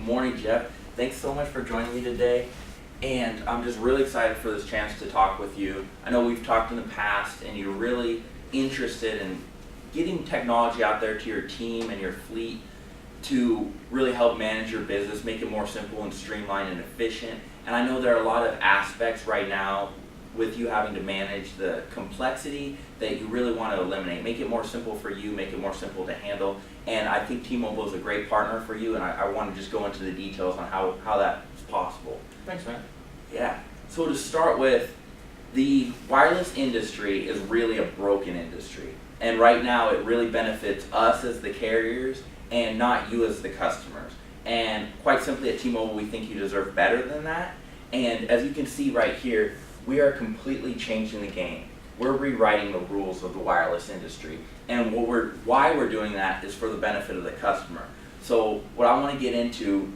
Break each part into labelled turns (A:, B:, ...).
A: Morning, Jeff. Thanks so much for joining me today. And I'm just really excited for this chance to talk with you. I know we've talked in the past and you're really interested in getting technology out there to your team and your fleet to really help manage your business, make it more simple and streamlined and efficient. And I know there are a lot of aspects right now with you having to manage the complexity that you really want to eliminate. Make it more simple for you, make it more simple to handle. And I think T-Mobile is a great partner for you, and I want to just go into the details on how that's possible.
B: Thanks, man.
A: Yeah. So to start with, the wireless industry is really a broken industry. And right now it really benefits us as the carriers and not you as the customers. And quite simply at T-Mobile, we think you deserve better than that. And as you can see right here, we are completely changing the game. We're rewriting the rules of the wireless industry. And why we're doing that is for the benefit of the customer. So what I want to get into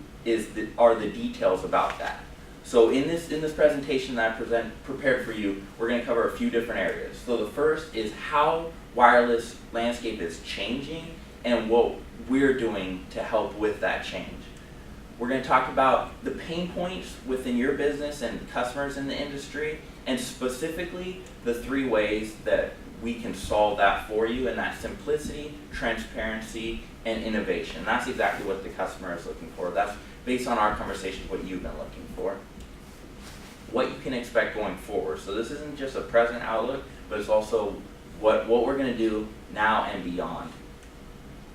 A: are the details about that. So in this presentation that I prepared for you, we're going to cover a few different areas. So the first is how wireless landscape is changing and what we're doing to help with that change. We're going to talk about the pain points within your business and customers in the industry, and specifically the 3 ways that we can solve that for you, and that's simplicity, transparency, and innovation. That's exactly what the customer is looking for. That's based on our conversations, what you've been looking for. What you can expect going forward. So this isn't just a present outlook, but it's also what we're going to do now and beyond.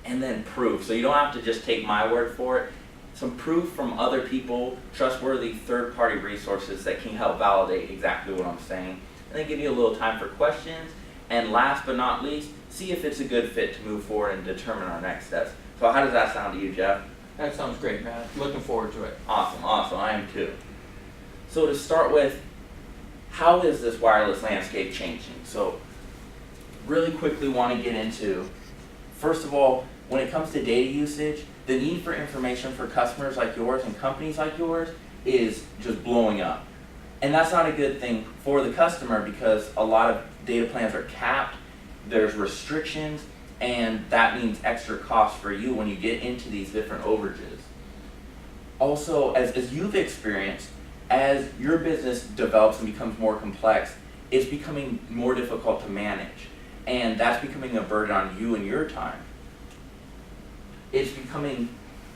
A: And then proof. So you don't have to just take my word for it. Some proof from other people, trustworthy third-party resources that can help validate exactly what I'm saying. And then give you a little time for questions. And last but not least, see if it's a good fit to move forward and determine our next steps. So how does that sound to you, Jeff?
B: That sounds great, man. Looking forward to it.
A: Awesome. I am too. So to start with, how is this wireless landscape changing? So really quickly want to get into, first of all, when it comes to data usage, the need for information for customers like yours and companies like yours is just blowing up. And that's not a good thing for the customer because a lot of data plans are capped, there's restrictions, and that means extra costs for you when you get into these different overages. Also, as you've experienced, as your business develops and becomes more complex, it's becoming more difficult to manage. And that's becoming a burden on you and your time. It's becoming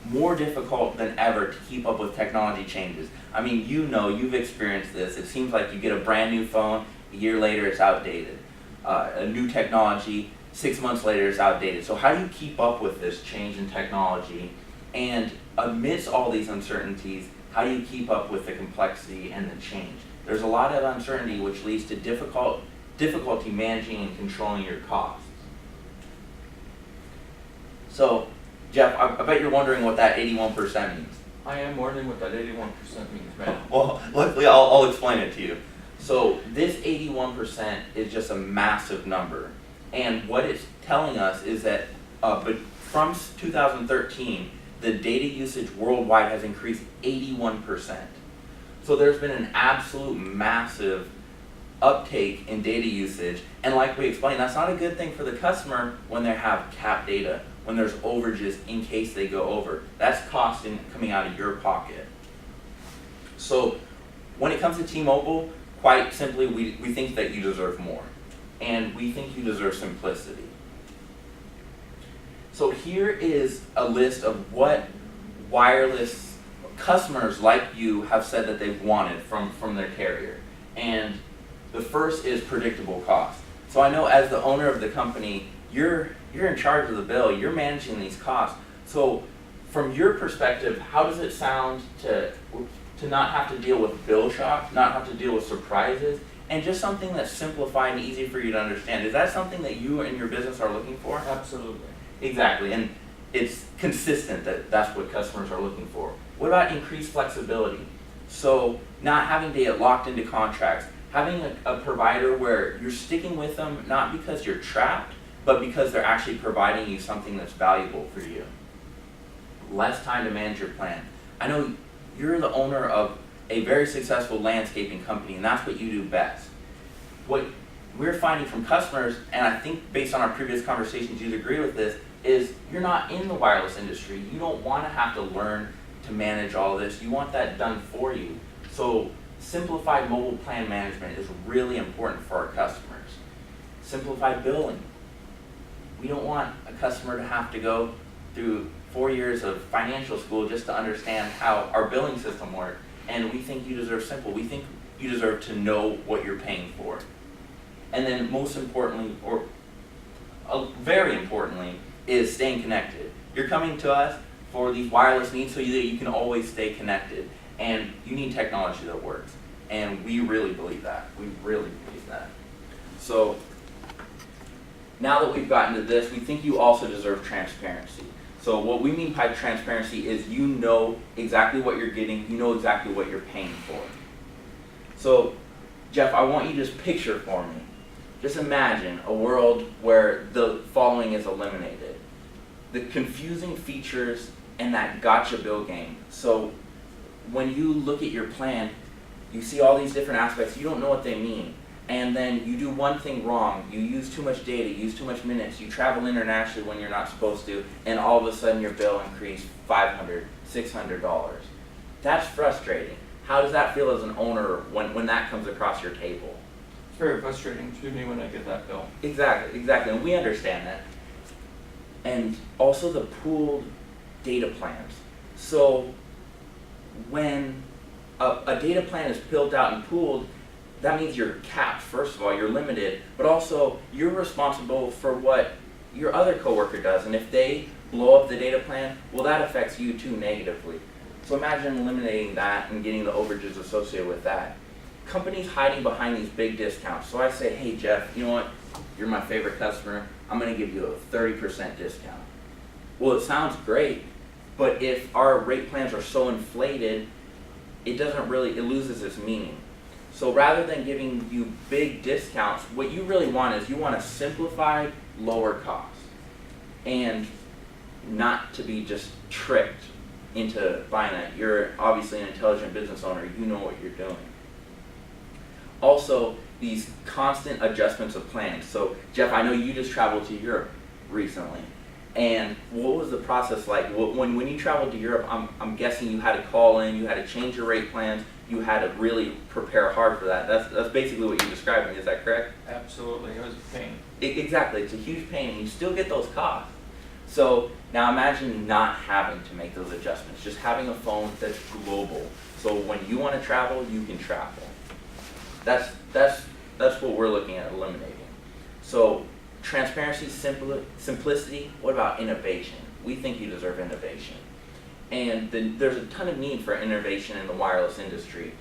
A: more difficult than ever to keep up with technology changes. I mean, you've experienced this. It seems like you get a brand new phone, a year later it's outdated. A new technology, 6 months later it's outdated. So how do you keep up with this change in technology? And amidst all these uncertainties, how do you keep up with the complexity and the change? There's a lot of uncertainty which leads to difficulty managing and controlling your costs. So, Jeff, I bet you're wondering what that 81% means.
B: I am wondering what that 81% means, man.
A: Well, luckily I'll explain it to you. So this 81% is just a massive number. And what it's telling us is that but from 2013, the data usage worldwide has increased 81%. So there's been an absolute massive uptake in data usage. And like we explained, that's not a good thing for the customer when they have capped data, when there's overages in case they go over. That's costing coming out of your pocket. So when it comes to T-Mobile, quite simply, we think that you deserve more. And we think you deserve simplicity. So here is a list of what wireless customers like you have said that they've wanted from their carrier. And the first is predictable cost. So I know as the owner of the company, you're in charge of the bill, you're managing these costs. So from your perspective, how does it sound to not have to deal with bill shock, not have to deal with surprises, and just something that's simplified and easy for you to understand? Is that something that you and your business are looking for?
B: Absolutely.
A: Exactly, and it's consistent that that's what customers are looking for. What about increased flexibility? So not having to get locked into contracts, having a provider where you're sticking with them not because you're trapped, but because they're actually providing you something that's valuable for you. Less time to manage your plan. I know you're the owner of a very successful landscaping company, and that's what you do best. What we're finding from customers, and I think based on our previous conversations you'd agree with this, is you're not in the wireless industry. You don't want to have to learn to manage all this. You want that done for you. So simplified mobile plan management is really important for our customers. Simplified billing. We don't want a customer to have to go through 4 years of financial school just to understand how our billing system works. And we think you deserve simple. We think you deserve to know what you're paying for. And then most importantly, or very importantly, is staying connected. You're coming to us for these wireless needs so that you can always stay connected. And you need technology that works. And we really believe that. We really believe that. So now that we've gotten to this, we think you also deserve transparency. So what we mean by transparency is you know exactly what you're getting, you know exactly what you're paying for. So Jeff, I want you to just picture for me. Just imagine a world where the following is eliminated. The confusing features and that gotcha bill game. So when you look at your plan, you see all these different aspects, you don't know what they mean. And then you do one thing wrong, you use too much data, you use too much minutes, you travel internationally when you're not supposed to, and all of a sudden your bill increased $500, $600. That's frustrating. How does that feel as an owner when that comes across your table?
B: It's very frustrating to me when I get that bill.
A: Exactly, and we understand that. And also the pooled data plans. So when a data plan is built out and pooled, that means you're capped. First of all, you're limited, but also you're responsible for what your other coworker does. And if they blow up the data plan, well, that affects you too negatively. So imagine eliminating that and getting the overages associated with that. Companies hiding behind these big discounts. So I say, hey Jeff, you know what? You're my favorite customer. I'm going to give you a 30% discount. Well, it sounds great, but if our rate plans are so inflated, it loses its meaning. So rather than giving you big discounts, what you really want is you want a simplified, lower cost. And not to be just tricked into buying that. You're obviously an intelligent business owner. You know what you're doing. Also, these constant adjustments of plans. So Jeff, I know you just traveled to Europe recently. And what was the process like? When you traveled to Europe, I'm guessing you had to call in, you had to change your rate plans, you had to really prepare hard for that. That's basically what you're describing, is that correct?
B: Absolutely, it was a pain.
A: Exactly, it's a huge pain, and you still get those costs. So now imagine not having to make those adjustments, just having a phone that's global. So when you want to travel, you can travel. That's what we're looking at eliminating. So transparency, simplicity, what about innovation? We think you deserve innovation. And there's a ton of need for innovation in the wireless industry.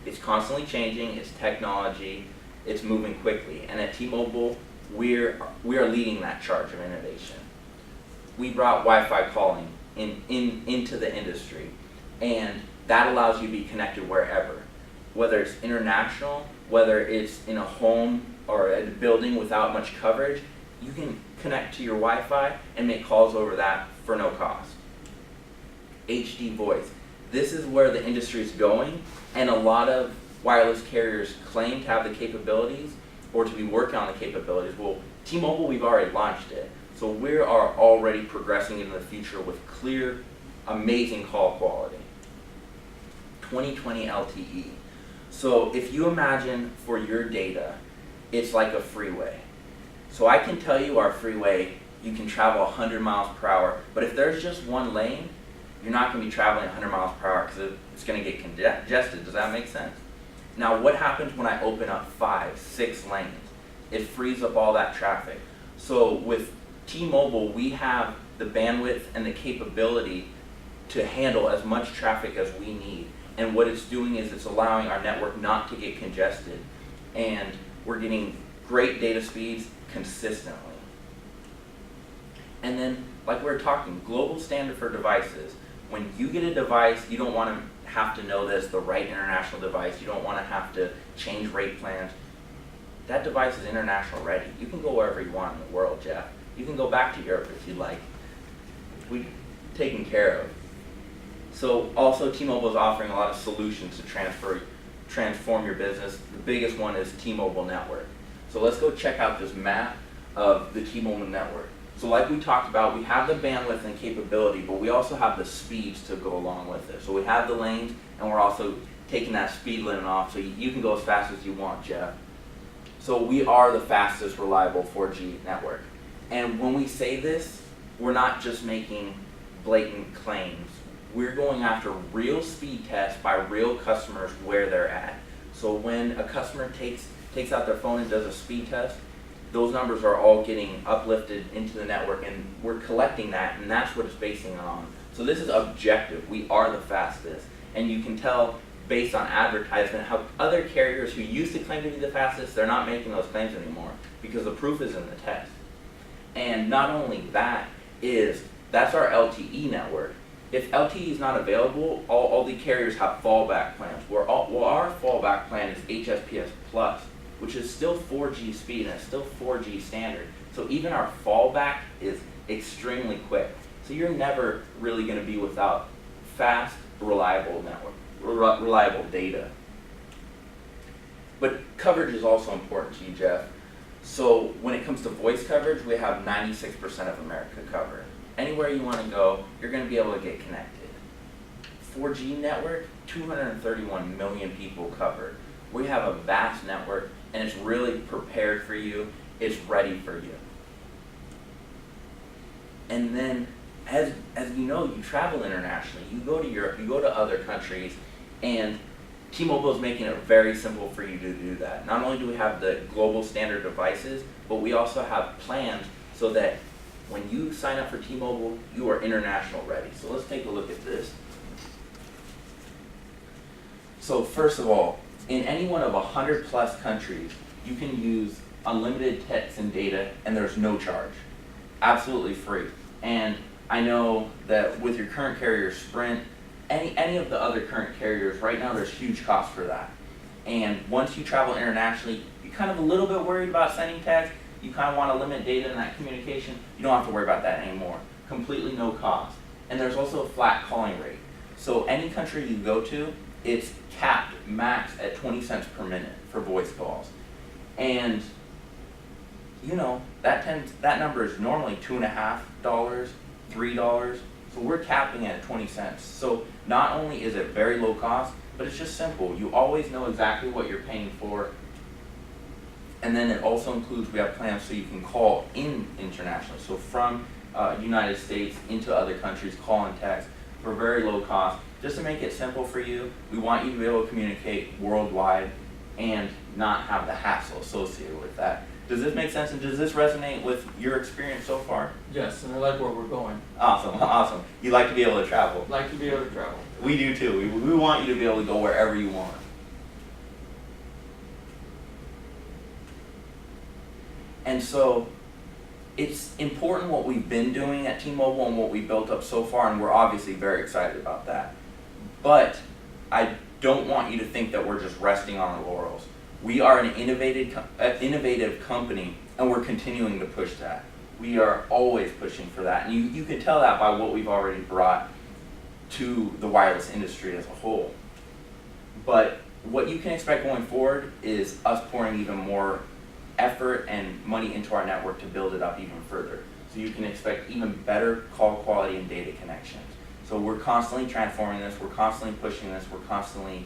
A: It's constantly changing, it's technology, it's moving quickly. And at T-Mobile, we are leading that charge of innovation. We brought Wi-Fi calling into the industry, and that allows you to be connected wherever. Whether it's international, whether it's in a home or a building without much coverage, you can connect to your Wi-Fi and make calls over that for no cost. HD voice. This is where the industry is going, and a lot of wireless carriers claim to have the capabilities or to be working on the capabilities. Well, T-Mobile, we've already launched it. So we are already progressing into the future with clear, amazing call quality. 2020 LTE. So if you imagine for your data, it's like a freeway. So I can tell you our freeway, you can travel 100 miles per hour, but if there's just one lane, you're not going to be traveling 100 miles per hour because it's going to get congested. Does that make sense? Now what happens when I open up 5, 6 lanes? It frees up all that traffic. So with T-Mobile, we have the bandwidth and the capability to handle as much traffic as we need. And what it's doing is it's allowing our network not to get congested. And we're getting great data speeds consistently. And then, like we were talking, global standard for devices. When you get a device, you don't want to have to know that it's the right international device. You don't want to have to change rate plans. That device is international ready. You can go wherever you want in the world, Jeff. You can go back to Europe if you'd like. We've taken care of. So also T-Mobile is offering a lot of solutions to transform your business. The biggest one is T-Mobile Network. So let's go check out this map of the T-Mobile network. So like we talked about, we have the bandwidth and capability, but we also have the speeds to go along with it. So we have the lanes, and we're also taking that speed limit off, so you can go as fast as you want, Jeff. So we are the fastest reliable 4G network. And when we say this, we're not just making blatant claims. We're going after real speed tests by real customers where they're at. So when a customer takes out their phone and does a speed test, those numbers are all getting uplifted into the network, and we're collecting that, and that's what it's basing it on. So this is objective. We are the fastest. And you can tell based on advertisement how other carriers who used to claim to be the fastest, they're not making those claims anymore because the proof is in the test. And not only that, that's our LTE network. If LTE is not available, all the carriers have fallback plans. Our fallback plan is HSPS Plus, which is still 4G speed and it's still 4G standard. So even our fallback is extremely quick. So you're never really going to be without fast, reliable network, reliable data. But coverage is also important to you, Jeff. So when it comes to voice coverage, we have 96% of America covered. Anywhere you want to go, you're going to be able to get connected. 4G network, 231 million people covered. We have a vast network, and it's really prepared for you. It's ready for you. And then, as you know, you travel internationally. You go to Europe, you go to other countries, and T-Mobile is making it very simple for you to do that. Not only do we have the global standard devices, but we also have plans so that when you sign up for T-Mobile, you are international ready. So let's take a look at this. So first of all, in any one of 100 plus countries, you can use unlimited text and data, and there's no charge. Absolutely free. And I know that with your current carrier, Sprint, any of the other current carriers, right now there's huge costs for that. And once you travel internationally, you're kind of a little bit worried about sending text, you kind of want to limit data in that communication, you don't have to worry about that anymore. Completely no cost. And there's also a flat calling rate. So any country you go to, it's capped max at 20 cents per minute for voice calls. And you know, that number is normally $2.50, $3. So we're capping it at 20 cents. So not only is it very low cost, but it's just simple. You always know exactly what you're paying for. And then it also includes, we have plans so you can call in internationally. So from United States into other countries, call and text for very low cost. Just to make it simple for you, we want you to be able to communicate worldwide and not have the hassle associated with that. Does this make sense, and does this resonate with your experience so far?
B: Yes, and I like where we're going.
A: Awesome, awesome. You like to be able to travel.
B: Like to be able to travel.
A: We do too. We want you to be able to go wherever you want. And so it's important what we've been doing at T-Mobile and what we built up so far, and we're obviously very excited about that. But I don't want you to think that we're just resting on our laurels. We are an innovative company, and we're continuing to push that. We are always pushing for that, and you can tell that by what we've already brought to the wireless industry as a whole. But what you can expect going forward is us pouring even more effort and money into our network to build it up even further. So you can expect even better call quality and data connections. So we're constantly transforming this, we're constantly pushing this, we're constantly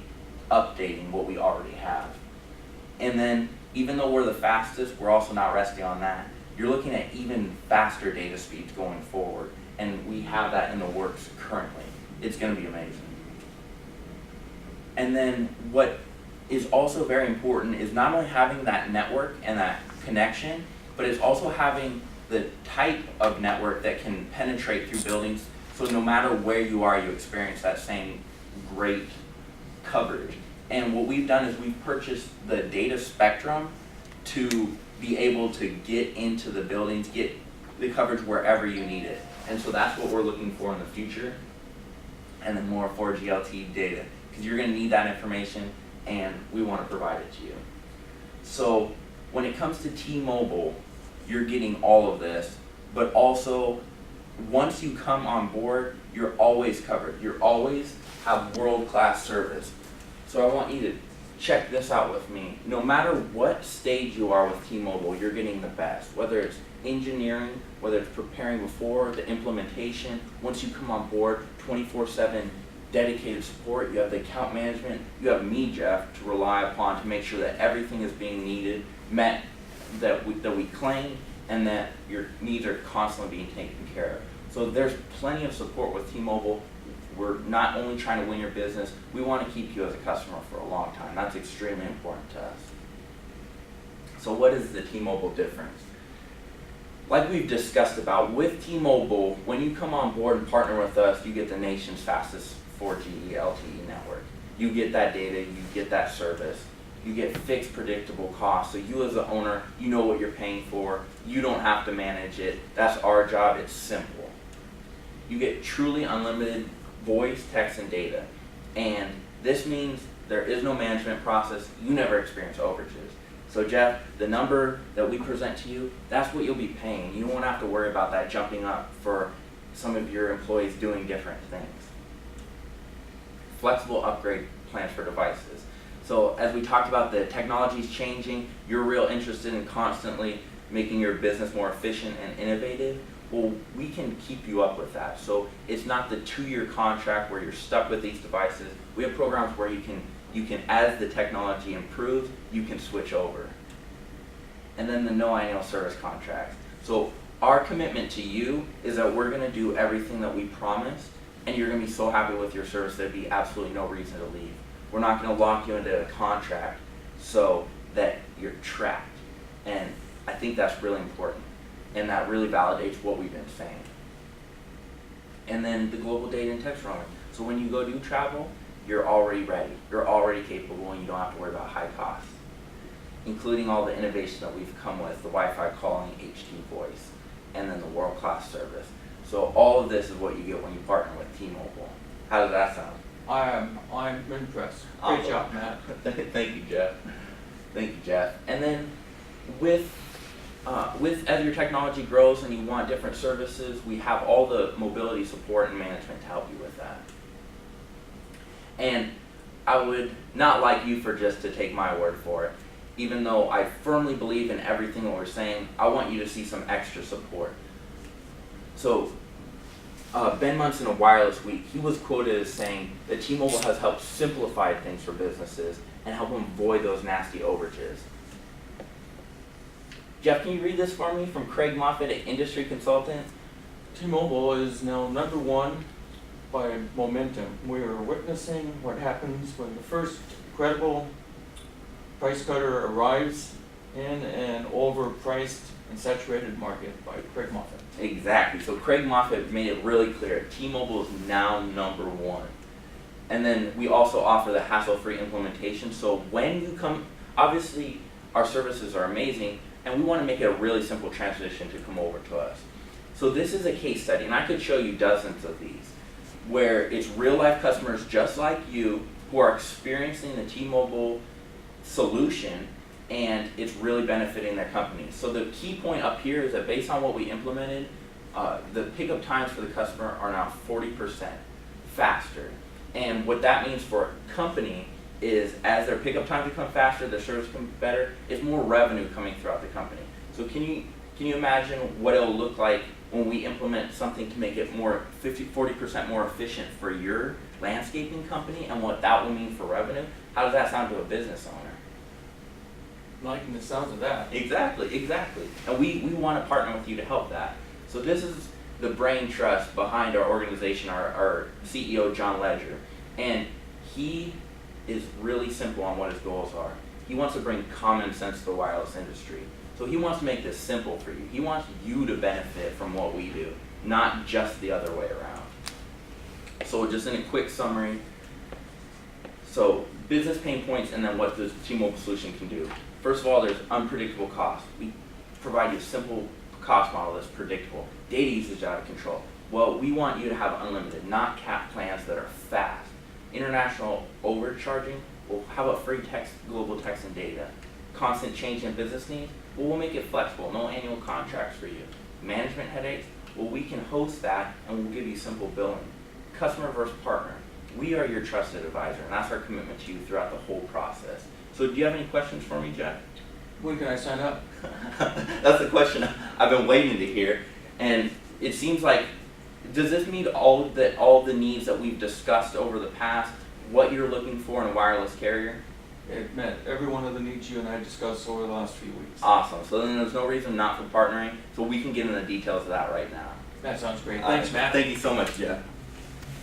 A: updating what we already have. And then, even though we're the fastest, we're also not resting on that. You're looking at even faster data speeds going forward, and we have that in the works currently. It's going to be amazing. And then what is also very important is not only having that network and that connection, but it's also having the type of network that can penetrate through buildings, so no matter where you are, you experience that same great coverage. And what we've done is we've purchased the data spectrum to be able to get into the buildings, get the coverage wherever you need it. And so that's what we're looking for in the future. And then more 4G LTE data, because you're going to need that information, and we want to provide it to you. So when it comes to T-Mobile, you're getting all of this, but also once you come on board, you're always covered. You always have world-class service. So I want you to check this out with me. No matter what stage you are with T-Mobile, you're getting the best. Whether it's engineering, whether it's preparing before the implementation, once you come on board, 24/7 dedicated support, you have the account management, you have me, Jeff, to rely upon to make sure that everything is being met, that we claim, and that your needs are constantly being taken care of. So there's plenty of support with T-Mobile. We're not only trying to win your business, we want to keep you as a customer for a long time. That's extremely important to us. So what is the T-Mobile difference? Like we've discussed about, with T-Mobile, when you come on board and partner with us, you get the nation's fastest 4G LTE network. You get that data, you get that service, you get fixed predictable costs. So you as the owner, you know what you're paying for, you don't have to manage it. That's our job, it's simple. You get truly unlimited voice, text, and data. And this means there is no management process, you never experience overages. So Jeff, the number that we present to you, that's what you'll be paying. You won't have to worry about that jumping up for some of your employees doing different things. Flexible upgrade plans for devices. So as we talked about, the technology's changing, you're real interested in constantly making your business more efficient and innovative. Well, we can keep you up with that. So it's not the 2-year contract where you're stuck with these devices. We have programs where you can, as the technology improves, you can switch over. And then the no annual service contracts. So our commitment to you is that we're gonna do everything that we promised, and you're gonna be so happy with your service there'd be absolutely no reason to leave. We're not gonna lock you into a contract so that you're trapped. And I think that's really important. And that really validates what we've been saying. And then the global data and text roaming. So when you go do travel, you're already ready. You're already capable, and you don't have to worry about high costs. Including all the innovation that we've come with, the Wi-Fi calling, HT voice, and then the world-class service. So all of this is what you get when you partner with T-Mobile. How does that sound?
B: I'm impressed. Great job, Matt.
A: Thank you, Jeff. Thank you, Jeff. And then with as your technology grows and you want different services, we have all the mobility support and management to help you with that. And I would not like you for just to take my word for it. Even though I firmly believe in everything that we're saying, I want you to see some extra support. So Ben Munson of Wireless Week, he was quoted as saying that T-Mobile has helped simplify things for businesses and help them avoid those nasty overages. Jeff, can you read this for me from Craig Moffitt, an industry consultant?
B: T-Mobile is now #1 by momentum. We are witnessing what happens when the first credible price cutter arrives in an overpriced and saturated market, by Craig Moffitt.
A: Exactly. So Craig Moffitt made it really clear. T-Mobile is now #1. And then we also offer the hassle-free implementation. So when you come, obviously our services are amazing, and we want to make it a really simple transition to come over to us. So this is a case study, and I could show you dozens of these, where it's real-life customers just like you who are experiencing the T-Mobile solution, and it's really benefiting their company. So the key point up here is that based on what we implemented, the pickup times for the customer are now 40% faster. And what that means for a company is as their pickup times become faster, their service becomes better, it's more revenue coming throughout the company. So can you imagine what it'll look like when we implement something to make it more 40% more efficient for your landscaping company, and what that will mean for revenue? How does that sound to a business owner?
B: Liking the sounds of that.
A: Exactly. And we want to partner with you to help that. So this is the brain trust behind our organization, our CEO, John Ledger. And he is really simple on what his goals are. He wants to bring common sense to the wireless industry. So he wants to make this simple for you. He wants you to benefit from what we do, not just the other way around. So just in a quick summary, so business pain points and then what the T-Mobile solution can do. First of all, there's unpredictable costs. We provide you a simple cost model that's predictable. Data usage out of control. Well, we want you to have unlimited, not capped plans that are fast. International overcharging. Well, how about free text, global text and data? Constant change in business needs. Well, we'll make it flexible. No annual contracts for you. Management headaches. Well, we can host that and we'll give you simple billing. Customer versus partner. We are your trusted advisor, and that's our commitment to you throughout the whole process. So do you have any questions for me, Jack?
B: When can I sign up?
A: That's the question I've been waiting to hear. And it seems like, does this meet all the needs that we've discussed over the past, what you're looking for in a wireless carrier?
B: It met every one of the needs you and I discussed over the last few weeks.
A: Awesome. So then there's no reason not for partnering, so we can get into the details of that right now.
B: That sounds great. Thanks, Matt.
A: Thank you so much, Jeff.